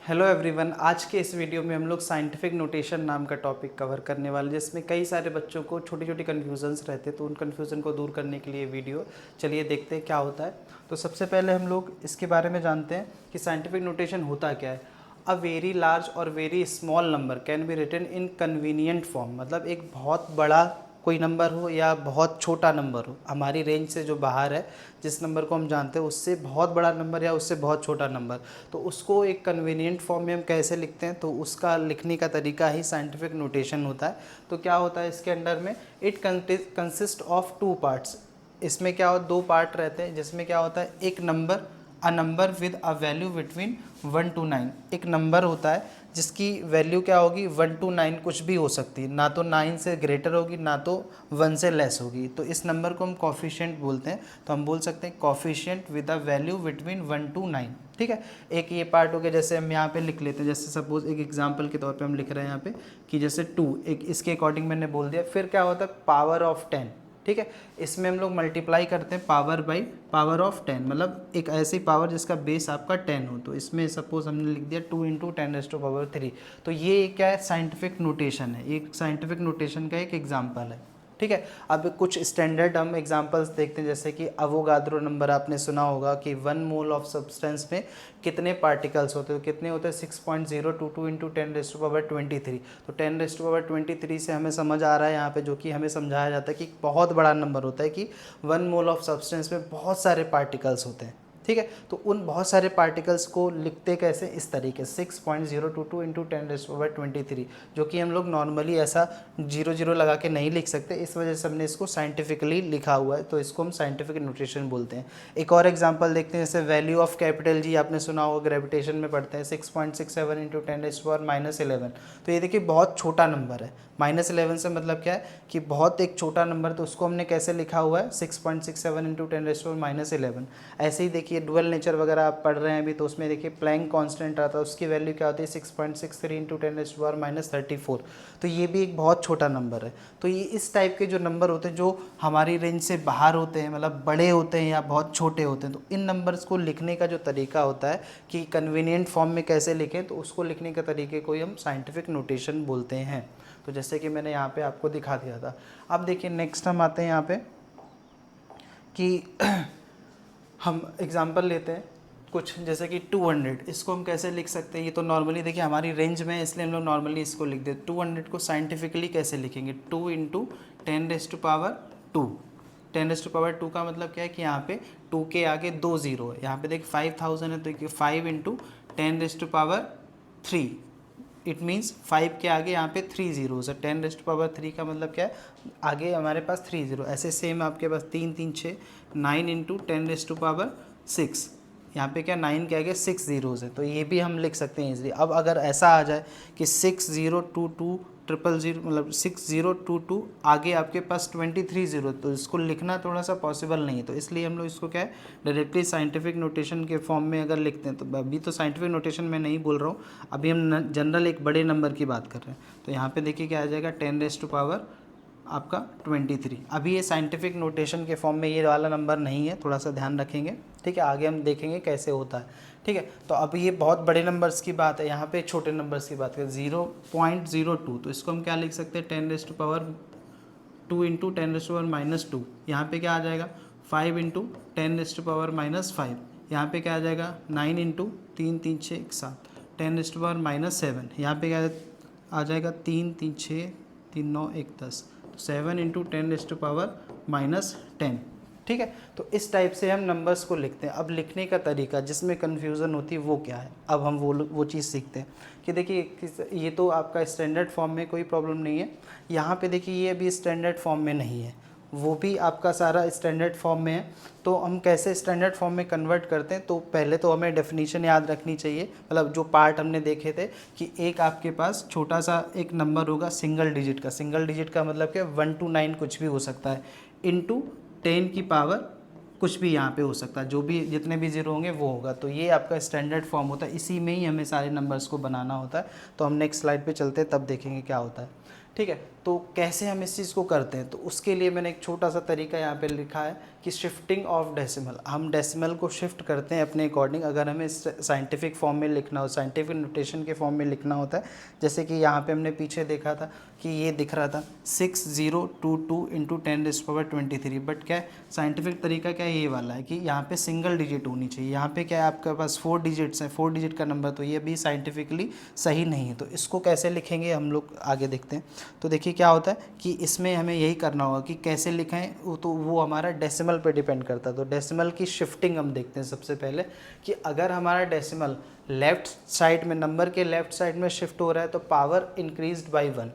Hello everyone, आज के इस वीडियो में हम लोग साइंटिफिक नोटेशन नाम का टॉपिक कवर करने वाले हैं, जिसमें कई सारे बच्चों को छोटी छोटी कन्फ्यूजन्स रहते हैं। तो उन कन्फ्यूज़न को दूर करने के लिए वीडियो, चलिए देखते हैं क्या होता है। तो सबसे पहले हम लोग इसके बारे में जानते हैं कि साइंटिफिक नोटेशन होता क्या है। अ वेरी लार्ज और very small number can be written in convenient form, मतलब एक बहुत बड़ा कोई नंबर हो या बहुत छोटा नंबर हो, हमारी रेंज से जो बाहर है, जिस नंबर को हम जानते हैं उससे बहुत बड़ा नंबर या उससे बहुत छोटा नंबर, तो उसको एक कन्वीनियंट फॉर्म में हम कैसे लिखते हैं, तो उसका लिखने का तरीका ही साइंटिफिक नोटेशन होता है। तो क्या होता है इसके अंडर में, it consist of two parts. इसमें क्या हो, दो पार्ट रहते हैं, जिसमें क्या होता है, एक number, a number with a value between 1 to 9। एक नंबर होता है जिसकी वैल्यू क्या होगी, 1 to 9 कुछ भी हो सकती है, ना तो 9 से ग्रेटर होगी ना तो 1 से लेस होगी। तो इस नंबर को हम कॉफिशिएंट बोलते हैं। तो हम बोल सकते हैं coefficient with a value between 1 to 9। ठीक है, एक ये पार्ट हो गया। जैसे हम यहाँ पे लिख लेते हैं, जैसे सपोज एक एग्जांपल के तौर पे हम लिख रहे हैं यहाँ पे कि जैसे 2, एक इसके अकॉर्डिंग मैंने बोल दिया। फिर क्या होता है, पावर ऑफ 10। ठीक है, इसमें हम लोग मल्टीप्लाई करते हैं पावर बाई पावर ऑफ 10, मतलब एक ऐसी पावर जिसका बेस आपका 10 हो। तो इसमें सपोज हमने लिख दिया 2 इंटू 10⁻³ तो ये क्या है, साइंटिफिक नोटेशन है, एक साइंटिफिक नोटेशन का एक एग्जाम्पल है। ठीक है, अब कुछ स्टैंडर्ड हम एग्जांपल्स देखते हैं। जैसे कि अवोगाद्रो नंबर आपने सुना होगा कि 1 मोल ऑफ सब्सटेंस में कितने पार्टिकल्स होते हैं, तो कितने होते हैं, 6.022 इंटू 10⁻23। तो 10⁻23 से हमें समझ आ रहा है यहाँ पे, जो कि हमें समझाया जाता है कि बहुत बड़ा नंबर होता है कि 1 मोल ऑफ सब्सटेंस में बहुत सारे पार्टिकल्स होते हैं। ठीक है, तो उन बहुत सारे पार्टिकल्स को लिखते कैसे, इस तरीके 6.022 इंटू 10⁻23, जो कि हम लोग नॉर्मली ऐसा 0 0 लगा के नहीं लिख सकते, इस वजह से हमने इसको साइंटिफिकली लिखा हुआ है। तो इसको हम साइंटिफिक नोटेशन बोलते हैं। एक और एग्जांपल देखते हैं, जैसे वैल्यू ऑफ कैपिटल जी आपने सुना होगा, ग्रेविटेशन में पढ़ते हैं, 6.67 इंटू 10⁻11। तो ये देखिए बहुत छोटा नंबर है। -11 से मतलब क्या है कि बहुत एक छोटा नंबर, तो उसको हमने कैसे लिखा हुआ है, 6.67 इंटू 10⁻11। ऐसे ही देखिए डुअल नेचर वगैरह आप पढ़ रहे हैं अभी, तो उसमें देखिए प्लैंक कांस्टेंट आता है, उसकी वैल्यू क्या होती है, 6.63 इंटू 10⁻34। तो ये भी एक बहुत छोटा नंबर है। तो ये इस टाइप के जो नंबर होते हैं जो हमारी रेंज से बाहर होते हैं, मतलब बड़े होते हैं या बहुत छोटे होते हैं, तो इन नंबर्स को लिखने का जो तरीका होता है कि कन्वीनियंट फॉर्म में कैसे लिखें, तो उसको लिखने के तरीके को ही हम साइंटिफिक नोटेशन बोलते हैं। तो जैसे कि मैंने यहाँ पे आपको दिखा दिया था। अब देखिए नेक्स्ट हम आते हैं यहाँ पे कि हम एग्जांपल लेते हैं कुछ, जैसे कि 200, इसको हम कैसे लिख सकते हैं। ये तो नॉर्मली देखिए हमारी रेंज में है, इसलिए हम लोग नॉर्मली इसको लिख देते। 200 को साइंटिफिकली कैसे लिखेंगे, 2 इंटू 10⁻²। 10⁻² का मतलब क्या है कि यहाँ पे 2 के आगे 2 0 है। यहाँ पे देखिए 5000 है, तो देखिए 5 इंटू 10⁻3। इट मीन्स 5 के आगे यहाँ पे 3 जीरोज़ है। 10⁻³ का मतलब क्या है, आगे हमारे पास 3 0। ऐसे सेम आपके पास 3 3 6, 9 इंटू 10⁻6। यहाँ पे क्या, 9 के आगे 6 जीरोज़ है, तो ये भी हम लिख सकते हैं इजीली। अब अगर ऐसा आ जाए कि 6022 मतलब 6022 आगे आपके पास 23 0, तो इसको लिखना थोड़ा सा पॉसिबल नहीं है। तो इसलिए हम लोग इसको क्या है, डायरेक्टली साइंटिफिक नोटेशन के फॉर्म में अगर लिखते हैं, तो अभी तो साइंटिफिक नोटेशन में नहीं बोल रहा हूँ, अभी हम जनरल एक बड़े नंबर की बात कर रहे हैं। तो यहाँ पे देखिए क्या आ जाएगा, 10⁻³ आपका 23। अभी ये साइंटिफिक नोटेशन के फॉर्म में ये वाला नंबर नहीं है, थोड़ा सा ध्यान रखेंगे। ठीक है, आगे हम देखेंगे कैसे होता है। ठीक है, तो अब ये बहुत बड़े नंबर्स की बात है, यहाँ पे छोटे नंबर्स की बात करें, 0.02, तो इसको हम क्या लिख सकते हैं, 10⁻² इंटू 10⁻²। यहाँ पे क्या आ जाएगा, 5 इंटू 10⁻⁻5। यहाँ पे क्या आ जाएगा, 9 इंटू 3 3 6 7, 10⁻⁻7। यहाँ पे क्या आ जाएगा, 3 3 6 3 9 1 10, 7 इंटू 10⁻⁻10। ठीक है, तो इस टाइप से हम नंबर्स को लिखते हैं। अब लिखने का तरीका जिसमें कन्फ्यूज़न होती है वो क्या है, अब हम वो चीज़ सीखते हैं कि देखिए ये तो आपका स्टैंडर्ड फॉर्म में कोई प्रॉब्लम नहीं है। यहाँ पे देखिए ये भी स्टैंडर्ड फॉर्म में नहीं है, वो भी आपका सारा स्टैंडर्ड फॉर्म में है। तो हम कैसे स्टैंडर्ड फॉर्म में कन्वर्ट करते हैं, तो पहले तो हमें डेफिनेशन याद रखनी चाहिए। मतलब जो पार्ट हमने देखे थे कि एक आपके पास छोटा सा एक नंबर होगा सिंगल डिजिट का। सिंगल डिजिट का मतलब क्या, 1 to 9 कुछ भी हो सकता है, इंटू 10 की पावर कुछ भी यहाँ पे हो सकता है, जो भी जितने भी जीरो होंगे वो होगा। तो ये आपका स्टैंडर्ड फॉर्म होता है, इसी में ही हमें सारे नंबर्स को बनाना होता है। तो हम नेक्स्ट स्लाइड पे चलते हैं, तब देखेंगे क्या होता है। ठीक है। तो कैसे हम इस चीज़ को करते हैं, तो उसके लिए मैंने एक छोटा सा तरीका यहाँ पे लिखा है कि शिफ्टिंग ऑफ डेसिमल। हम डेसिमल को शिफ्ट करते हैं अपने अकॉर्डिंग। अगर हमें साइंटिफिक फॉर्म में लिखना हो, साइंटिफिक नोटेशन के फॉर्म में लिखना होता है, जैसे कि यहाँ पे हमने पीछे देखा था कि ये दिख रहा था 6022 इंटू 10⁻23, बट क्या है साइंटिफिक तरीका क्या है, ये वाला है कि यहाँ पे सिंगल डिजिट होनी चाहिए। यहाँ पे क्या है आपके पास 4 डिजिट्स हैं, 4 डिजिट का नंबर, तो ये भी साइंटिफिकली सही नहीं है। तो इसको कैसे लिखेंगे हम लोग आगे देखते हैं। तो देखिए क्या होता है कि इसमें हमें यही करना होगा कि कैसे लिखें, तो वो हमारा डेसिमल पे डिपेंड करता है। तो डेसिमल की शिफ्टिंग हम देखते हैं सबसे पहले कि अगर हमारा डेसिमल लेफ़्ट साइड में, नंबर के लेफ़्ट साइड में शिफ्ट हो रहा है तो पावर इंक्रीज्ड बाई 1।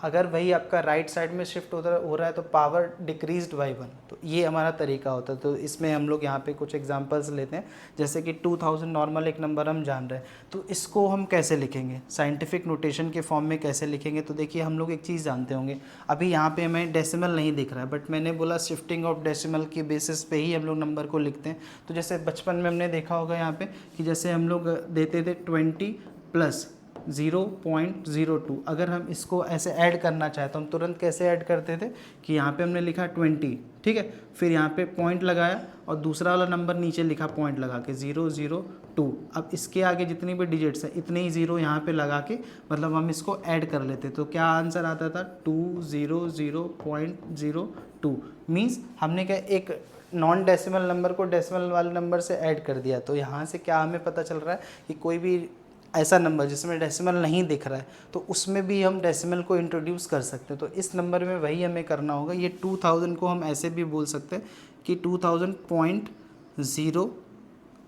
अगर वही आपका राइट साइड में शिफ्ट हो रहा है तो पावर डिक्रीज्ड बाई 1। तो ये हमारा तरीका होता है। तो इसमें हम लोग यहाँ पे कुछ एग्जांपल्स लेते हैं, जैसे कि 2000 नॉर्मल एक नंबर हम जान रहे हैं, तो इसको हम कैसे लिखेंगे, साइंटिफिक नोटेशन के फॉर्म में कैसे लिखेंगे। तो देखिए हम लोग एक चीज़ जानते होंगे, अभी यहाँ पे हमें डेसिमल नहीं दिख रहा है, बट मैंने बोला शिफ्टिंग ऑफ डेसिमल के बेसिस पे ही हम लोग नंबर को लिखते हैं। तो जैसे बचपन में हमने देखा होगा यहाँ पे कि जैसे हम लोग देते थे 20 प्लस 0.02, अगर हम इसको ऐसे ऐड करना चाहे तो हम तुरंत कैसे ऐड करते थे कि यहाँ पे हमने लिखा 20, ठीक है, फिर यहाँ पे पॉइंट लगाया और दूसरा वाला नंबर नीचे लिखा पॉइंट लगा के 002। अब इसके आगे जितनी भी डिजिट्स हैं इतने ही ज़ीरो यहाँ पे लगा के मतलब हम इसको ऐड कर लेते। तो क्या आंसर आता था 200.02। मीन्स हमने क्या एक नॉन डेसिमल नंबर को डेसिमल वाले नंबर से ऐड कर दिया। तो यहाँ से क्या हमें पता चल रहा है कि कोई भी ऐसा नंबर जिसमें डेसिमल नहीं दिख रहा है तो उसमें भी हम डेसिमल को इंट्रोड्यूस कर सकते हैं। तो इस नंबर में वही हमें करना होगा। ये 2000 को हम ऐसे भी बोल सकते हैं कि 2000.0,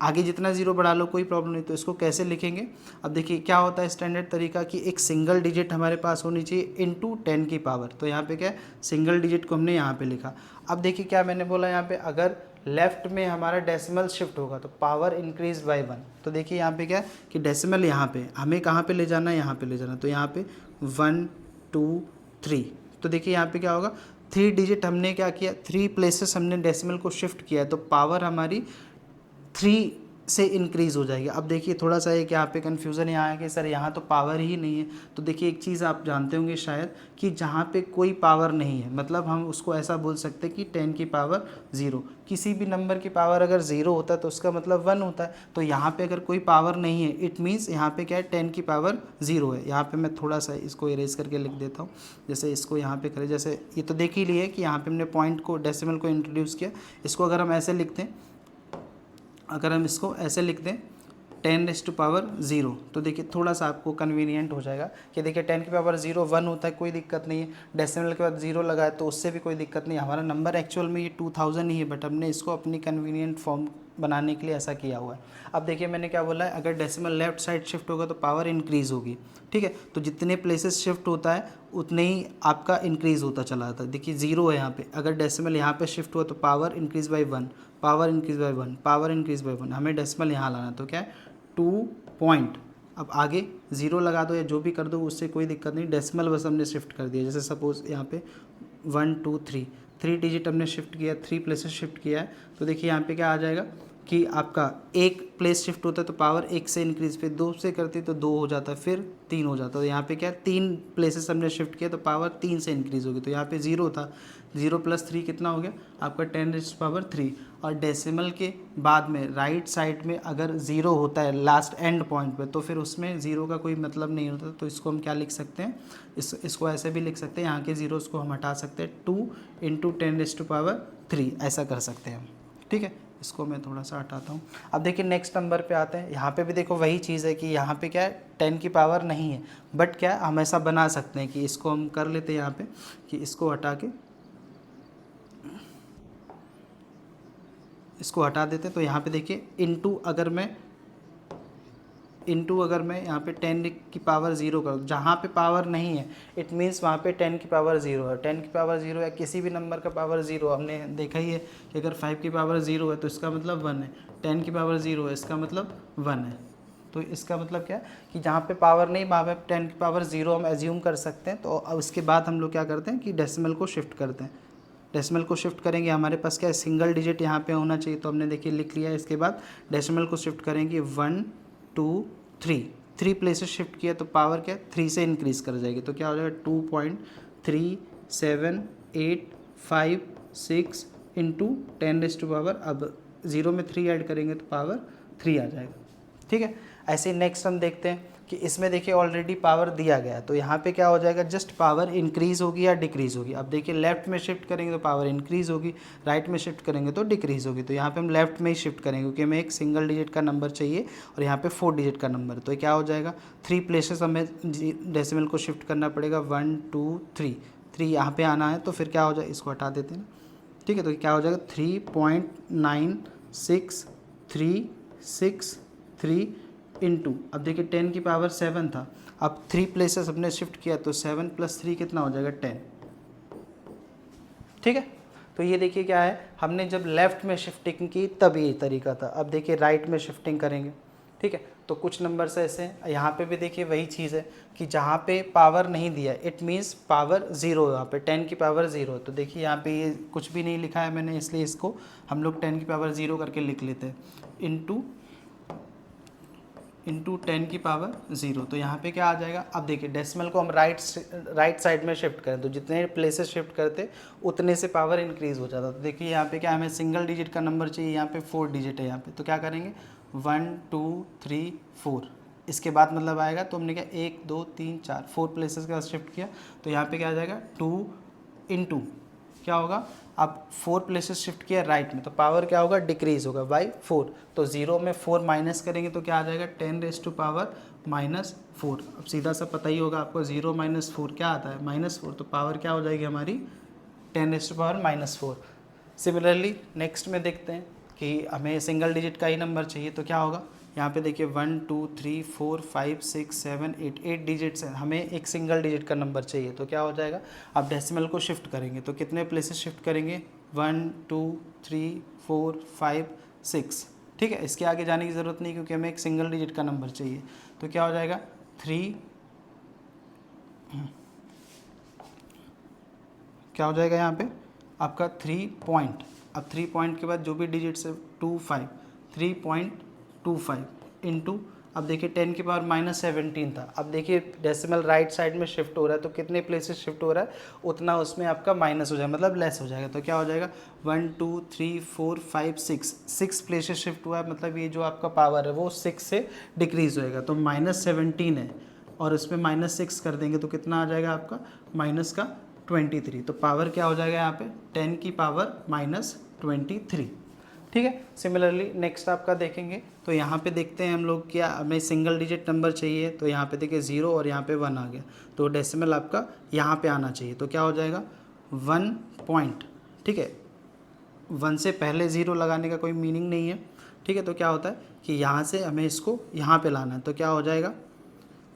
आगे जितना ज़ीरो बढ़ा लो कोई प्रॉब्लम नहीं। तो इसको कैसे लिखेंगे, अब देखिए क्या होता है स्टैंडर्ड तरीका कि एक सिंगल डिजिट हमारे पास होनी चाहिए इनटू 10 की पावर। तो यहाँ पे क्या है सिंगल डिजिट को हमने यहाँ पे लिखा। अब देखिए क्या मैंने बोला, यहाँ पे अगर लेफ़्ट में हमारा डेसिमल शिफ्ट होगा तो पावर इंक्रीज बाय 1। तो देखिए यहाँ पे क्या है कि डेसिमल यहाँ पे हमें कहाँ पे ले जाना है, यहाँ पे ले जाना। तो यहाँ पे 1 2 3। तो देखिए यहाँ पे क्या होगा, 3 डिजिट हमने क्या किया, 3 प्लेसेस हमने डेसिमल को शिफ्ट किया है, तो पावर हमारी 3 से इंक्रीज़ हो जाएगी। अब देखिए थोड़ा सा एक यहाँ पे कन्फ्यूज़न यहाँ है कि सर यहाँ तो पावर ही नहीं है। तो देखिए एक चीज़ आप जानते होंगे शायद कि जहाँ पे कोई पावर नहीं है मतलब हम उसको ऐसा बोल सकते हैं कि 10 की पावर 0। किसी भी नंबर की पावर अगर 0 होता है तो उसका मतलब 1 होता है। तो यहाँ पे अगर कोई पावर नहीं है इट मीन्स यहाँ पे क्या है 10 की पावर 0 है। यहाँ पे मैं थोड़ा सा इसको इरेज करके लिख देता हूँ। जैसे इसको यहाँ पे करें, जैसे ये तो देख ही लिए कि यहाँ पे हमने पॉइंट को डेसिमल को इंट्रोड्यूस किया। इसको अगर हम ऐसे लिखते हैं, अगर हम इसको ऐसे लिख दें 10⁻0, तो देखिए थोड़ा सा आपको कन्वीनियंट हो जाएगा कि देखिए 10 की पावर 0 1 होता है, कोई दिक्कत नहीं है। डेसिमल के बाद 0 लगाए तो उससे भी कोई दिक्कत नहीं। हमारा नंबर एक्चुअल में ये 2000 ही है, बट हमने इसको अपनी कन्वीनियंट फॉर्म बनाने के लिए ऐसा किया हुआ है। अब देखिए मैंने क्या बोला है, अगर डेसिमल लेफ्ट साइड शिफ्ट होगा तो पावर इंक्रीज़ होगी, ठीक है। तो जितने प्लेसेस शिफ्ट होता है उतने ही आपका इंक्रीज़ होता चला जाता है। देखिए 0 है यहाँ पे, अगर डेसिमल यहाँ पे शिफ्ट हुआ तो power increase by 1, power increase by 1, power increase by 1। हमें डेसिमल यहाँ लाना, तो क्या है 2 पॉइंट, अब आगे 0 लगा दो या जो भी कर दो उससे कोई दिक्कत नहीं। डेसिमल बस हमने शिफ्ट कर दिया। जैसे सपोज़ यहाँ पे 1 2 3, 3 डिजिट हमने शिफ्ट किया, 3 प्लेसेस शिफ्ट किया है। तो देखिए यहाँ पे क्या आ जाएगा कि आपका एक प्लेस शिफ्ट होता है तो पावर 1 से इंक्रीज़, फिर 2 से करती तो 2 हो जाता है, फिर 3 हो जाता है। तो यहाँ पे क्या 3 प्लेसेस हमने शिफ्ट किया तो पावर 3 से इंक्रीज़ होगी। तो यहाँ पे 0 था, 0 + 3 कितना हो गया आपका 10⁻3। और डेसिमल के बाद में राइट साइड में अगर 0 होता है लास्ट एंड पॉइंट पे तो फिर उसमें 0 का कोई मतलब नहीं होता। तो इसको हम क्या लिख सकते हैं, इसको ऐसे भी लिख सकते हैं, यहाँ के ज़ीरोज़ को हम हटा सकते हैं, 2 × 10⁻3 ऐसा कर सकते हैं हम, ठीक है। इसको मैं थोड़ा सा हटाता हूँ। अब देखिए नेक्स्ट नंबर पे आते हैं। यहाँ पे भी देखो वही चीज़ है कि यहाँ पे क्या है 10 की पावर नहीं है, बट क्या हम ऐसा बना सकते हैं कि इसको हम कर लेते हैं यहाँ पे कि इसको हटा के इसको हटा देते हैं। तो यहाँ पे देखिए इनटू अगर मैं यहाँ पे 10 की पावर 0 करूँ, जहाँ पे पावर नहीं है इट मीन्स वहाँ पे 10 की पावर 0 है। 10 की पावर 0 है, किसी भी नंबर का पावर 0 हमने देखा ही है कि अगर 5 की पावर 0 है तो इसका मतलब 1 है, 10 की पावर 0 है इसका मतलब 1 है। तो इसका मतलब क्या है कि जहाँ पे पावर नहीं वहाँ पे 10 की पावर 0 हम एज्यूम कर सकते हैं। तो अब उसके बाद हम लोग क्या करते हैं कि डेसिमल को शिफ्ट करते हैं। डेसिमल को शिफ्ट करेंगे, हमारे पास क्या है सिंगल डिजिट यहाँ पे होना चाहिए, तो हमने देखिए लिख लिया। इसके बाद डेसिमल को शिफ्ट करेंगे 1 2 3, 3 प्लेसेस शिफ्ट किया तो पावर क्या 3 से इंक्रीज कर जाएगी, तो क्या हो जाएगा 2.3785 इंटू 10⁻, अब 0 में 3 ऐड करेंगे तो पावर 3 आ जाएगा। ठीक है, ऐसे ही नेक्स्ट हम देखते हैं कि इसमें देखिए ऑलरेडी पावर दिया गया है, तो यहाँ पे क्या हो जाएगा, जस्ट पावर इंक्रीज होगी या डिक्रीज होगी। अब देखिए लेफ्ट में शिफ्ट करेंगे तो पावर इंक्रीज होगी, राइट में शिफ्ट करेंगे तो डिक्रीज होगी। तो यहाँ पे हम लेफ्ट में ही शिफ्ट करेंगे क्योंकि हमें एक सिंगल डिजिट का नंबर चाहिए और यहाँ पे 4 डिजिट का नंबर, तो क्या हो जाएगा 3 प्लेसेस हमें डेसिमल को शिफ्ट करना पड़ेगा, 1 2 3 3 यहाँ पे आना है, तो फिर क्या हो जाए, इसको हटा देते हैं। ठीक है, तो क्या हो जाएगा 3.9633 इंटू, अब देखिए 10 की पावर 7 था, अब 3 प्लेसेस हमने शिफ्ट किया तो 7 + 3 कितना हो जाएगा 10। ठीक है, तो ये देखिए क्या है, हमने जब लेफ़्ट में शिफ्टिंग की तब ये तरीका था। अब देखिए राइट में शिफ्टिंग करेंगे। ठीक है, तो कुछ नंबर्स ऐसे हैं, यहाँ पे भी देखिए वही चीज़ है कि जहाँ पे पावर नहीं दिया इट मीन्स पावर 0, यहाँ पे 10 की पावर 0, तो देखिए यहाँ पे ये कुछ भी नहीं लिखा है मैंने, इसलिए इसको हम लोग 10 की पावर 0 करके लिख लेते हैं, इंटू 10 की पावर 0। तो यहाँ पे क्या आ जाएगा, अब देखिए डेसिमल को हम राइट साइड में शिफ्ट करें तो जितने प्लेसेस शिफ्ट करते उतने से पावर इंक्रीज़ हो जाता। तो देखिए यहाँ पे क्या हमें सिंगल डिजिट का नंबर चाहिए, यहाँ पे 4 डिजिट है यहाँ पे, तो क्या करेंगे 1 2 3 4, इसके बाद मतलब आएगा, तो हमने क्या 1 2 3 4 प्लेसेस के साथ शिफ्ट किया, तो यहाँ पे क्या आ जाएगा 2 इंटू क्या होगा, अब 4 प्लेसेस शिफ्ट किया राइट में, तो पावर क्या होगा डिक्रीज़ होगा बाई 4, तो 0 में 4 माइनस करेंगे तो क्या आ जाएगा 10⁻⁻4। अब सीधा सा पता ही होगा आपको 0 - 4 क्या आता है -4, तो पावर क्या हो जाएगी हमारी 10⁻⁻4। सिमिलरली नेक्स्ट में देखते हैं कि हमें सिंगल डिजिट का ही नंबर चाहिए, तो क्या होगा, यहाँ पे देखिए 1 2 3 4 5 6 7 8 डिजिट्स हैं, हमें एक सिंगल डिजिट का नंबर चाहिए, तो क्या हो जाएगा, अब डेसिमल को शिफ्ट करेंगे तो कितने प्लेसेस शिफ्ट करेंगे 1 2 3 4 5 6। ठीक है, इसके आगे जाने की ज़रूरत नहीं क्योंकि हमें एक सिंगल डिजिट का नंबर चाहिए, तो क्या हो जाएगा 3, क्या हो जाएगा यहाँ पे आपका 3 पॉइंट, अब 3 पॉइंट के बाद जो भी डिजिट्स है 25 3.25 इंटू, अब देखिए 10 की पावर -17 था, अब देखिए डेसिमल राइट साइड में शिफ्ट हो रहा है तो कितने प्लेसेस शिफ्ट हो रहा है उतना उसमें आपका माइनस हो जाएगा, मतलब लेस हो जाएगा, तो क्या हो जाएगा 1 2 3 4 5 6 प्लेसेस शिफ्ट हुआ है, मतलब ये जो आपका पावर है वो 6 से डिक्रीज़ होएगा, तो -17 है और इसमें -6 कर देंगे तो कितना आ जाएगा आपका -23, तो पावर क्या हो जाएगा यहाँ पे 10 की पावर -23। ठीक है, सिमिलरली नेक्स्ट आपका देखेंगे तो यहाँ पे देखते हैं हम लोग, क्या हमें सिंगल डिजिट नंबर चाहिए, तो यहाँ पे देखिए 0 और यहाँ पे 1 आ गया, तो डेसिमल आपका यहाँ पे आना चाहिए, तो क्या हो जाएगा 1 पॉइंट। ठीक है, 1 से पहले 0 लगाने का कोई मीनिंग नहीं है। ठीक है, तो क्या होता है कि यहाँ से हमें इसको यहाँ पे लाना है, तो क्या हो जाएगा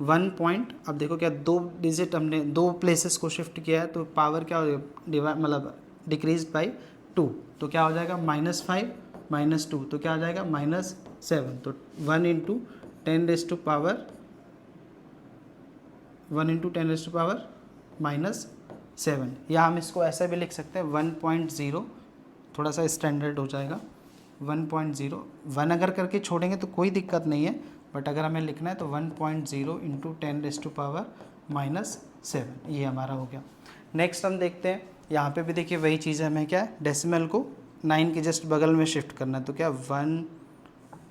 1 पॉइंट, अब देखो क्या 2 डिजिट हमने 2 प्लेसेस को शिफ्ट किया है, तो पावर क्या हो जाएगा मतलब डिक्रीज बाई 2, तो क्या हो जाएगा -5 -2, तो क्या आ जाएगा -7, तो 1 इंटू 10⁻⁻7, या हम इसको ऐसा भी लिख सकते हैं 1.0, थोड़ा सा स्टैंडर्ड हो जाएगा 1.0, 1 अगर करके छोड़ेंगे तो कोई दिक्कत नहीं है, बट अगर हमें लिखना है तो 1.0 इंटू 10⁻⁻7, ये हमारा हो गया। नेक्स्ट हम देखते हैं, यहाँ पे भी देखिए वही चीज़ है, हमें क्या है डेसिमल को 9 के जस्ट बगल में शिफ्ट करना है, तो क्या 1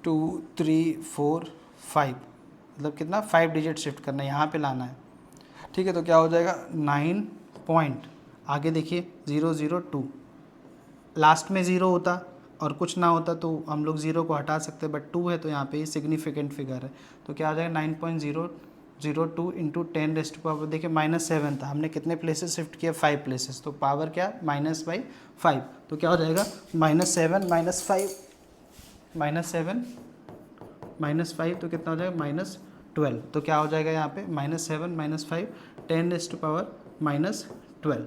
2 3 4 5, मतलब कितना 5 डिजिट शिफ्ट करना है, यहाँ पे लाना है। ठीक है, तो क्या हो जाएगा 9 पॉइंट, आगे देखिए 002, लास्ट में 0 होता और कुछ ना होता तो हम लोग 0 को हटा सकते, बट 2 है तो यहाँ पे सिग्निफिकेंट फिगर है, तो क्या आ जाएगा 9.002 इंटू 10⁻, देखिए -7 था, हमने कितने प्लेसेस शिफ्ट किया 5 प्लेसेस, तो पावर क्या -/5, तो क्या हो जाएगा -7 -5 तो कितना हो जाएगा -12, तो क्या हो जाएगा यहाँ पे -7 -5 10⁻12।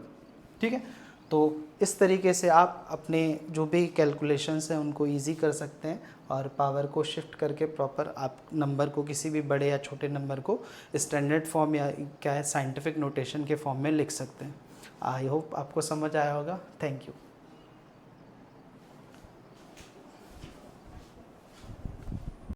ठीक है, तो इस तरीके से आप अपने जो भी कैलकुलेशंस हैं उनको इजी कर सकते हैं और पावर को शिफ्ट करके प्रॉपर आप नंबर को किसी भी बड़े या छोटे नंबर को स्टैंडर्ड फॉर्म या क्या है साइंटिफिक नोटेशन के फॉर्म में लिख सकते हैं। आई होप आपको समझ आया होगा। Thank you.